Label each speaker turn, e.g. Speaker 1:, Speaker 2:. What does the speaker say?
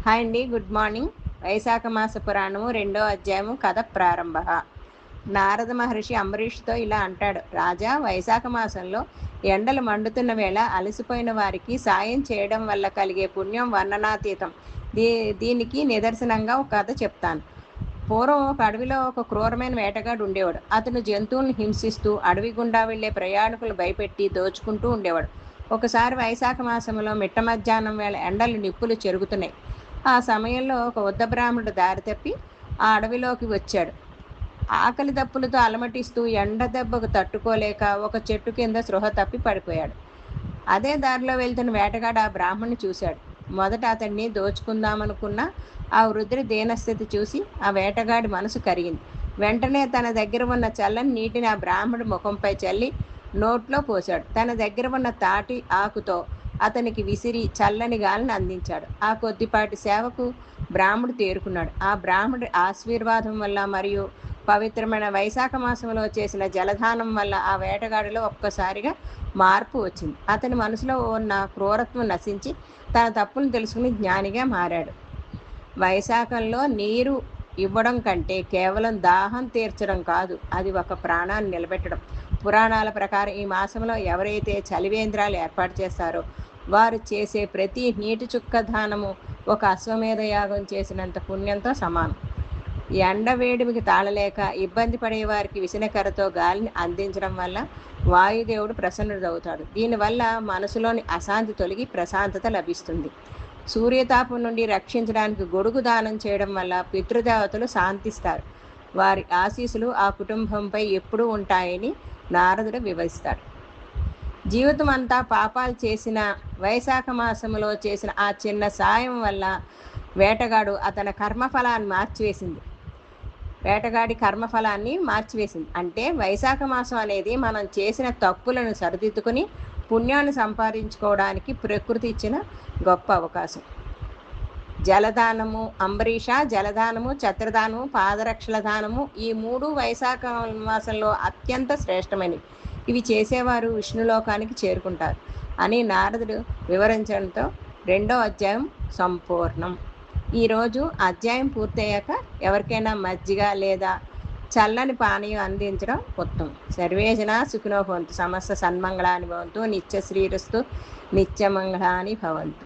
Speaker 1: Hi అండి, good morning. వైశాఖ మాస పురాణము 2వ అధ్యాయము కథ ప్రారంభ. నారద మహర్షి అంబరీష్తో ఇలా అంటాడు: రాజా, వైశాఖ మాసంలో ఎండలు మండుతున్న వేళ అలసిపోయిన వారికి సాయం చేయడం వల్ల కలిగే పుణ్యం వర్ణనాతీతం. దీనికి నిదర్శనంగా ఒక కథ చెప్తాను. పూర్వం ఒక అడవిలో ఒక క్రూరమైన వేటగాడు ఉండేవాడు. అతను జంతువులను హింసిస్తూ అడవి గుండా వెళ్లే ప్రయాణికులు భయపెట్టి దోచుకుంటూ ఉండేవాడు. ఒకసారి వైశాఖ మాసంలో మిట్ట మధ్యాహ్నం వేళ ఎండలు నిప్పులు చెరుగుతున్నాయి. ఆ సమయంలో ఒక వృద్ధ బ్రాహ్మణుడు దారి తప్పి ఆ అడవిలోకి వచ్చాడు. ఆకలి దప్పులతో అలమటిస్తూ ఎండ దెబ్బకు తట్టుకోలేక ఒక చెట్టు కింద స్పృహ తప్పి పడిపోయాడు. అదే దారిలో వెళ్తున్న వేటగాడు ఆ బ్రాహ్మణ్ణి చూశాడు. మొదట అతన్ని దోచుకుందామనుకున్న ఆ వృద్ధుడి దీనస్థితి చూసి ఆ వేటగాడి మనసు కరిగింది. వెంటనే తన దగ్గర ఉన్న చల్లని నీటిని ఆ బ్రాహ్మణుడి ముఖంపై చల్లి నోట్లో పోశాడు. తన దగ్గర ఉన్న తాటి ఆకుతో అతనికి విసిరి చల్లని గాలిని అందించాడు. ఆ కొద్దిపాటి సేవకు బ్రాహ్మడు తేరుకున్నాడు. ఆ బ్రాహ్మడి ఆశీర్వాదం వల్ల మరియు పవిత్రమైన వైశాఖ మాసంలో చేసిన జలదానం వల్ల ఆ వేటగాడిలో ఒక్కసారిగా మార్పు వచ్చింది. అతని మనసులో ఉన్న క్రూరత్వం నశించి తన తప్పును తెలుసుకుని జ్ఞానిగా మారాడు. వైశాఖంలో నీరు ఇవ్వడం కంటే కేవలం దాహం తీర్చడం కాదు, అది ఒక ప్రాణాన్ని నిలబెట్టడం. పురాణాల ప్రకారం ఈ మాసంలో ఎవరైతే చలివేంద్రాలు ఏర్పాటు చేస్తారో వారు చేసే ప్రతి నీటి చుక్క దానము ఒక అశ్వమేధ యాగం చేసినంత పుణ్యంతో సమానం. ఎండ వేడిమికి తాళలేక ఇబ్బంది పడేవారికి విసనకర్రతో గాలిని అందించడం వల్ల వాయుదేవుడు ప్రసన్నుడవుతాడు. దీనివల్ల మనసులోని అశాంతి తొలగి ప్రశాంతత లభిస్తుంది. సూర్యతాపం నుండి రక్షించడానికి గొడుగు దానం చేయడం వల్ల పితృదేవతలు శాంతిస్తారు. వారి ఆశీస్సులు ఆ కుటుంబంపై ఎప్పుడూ ఉంటాయని నారదుడు వివరిస్తాడు. జీవితం అంతా పాపాలు చేసిన వైశాఖ మాసంలో చేసిన ఆ చిన్న సాయం వల్ల వేటగాడు అతని కర్మఫలాన్ని మార్చివేసింది. అంటే వైశాఖ మాసం అనేది మనం చేసిన తప్పులను సరిదిద్దుకుని పుణ్యాన్ని సంపాదించుకోవడానికి ప్రకృతి ఇచ్చిన గొప్ప అవకాశం. జలదానము, అంబరీష, జలదానము, ఛత్రదానము, పాదరక్షల దానము, ఈ 3 వైశాఖ మాసంలో అత్యంత శ్రేష్టమైనవి. ఇవి చేసేవారు విష్ణులోకానికి చేరుకుంటారు అని నారదుడు వివరించడంతో 2వ అధ్యాయం సంపూర్ణం. ఈరోజు అధ్యాయం పూర్తయ్యాక ఎవరికైనా మజ్జిగ లేదా చల్లని పానీయం అందించడం ఉత్తమం. సర్వేజన సుఖినో భవంతు. సమస్త సన్మంగళాని భవంతు. నిత్య శ్రీరస్తు. నిత్యమంగళాని భవంతు.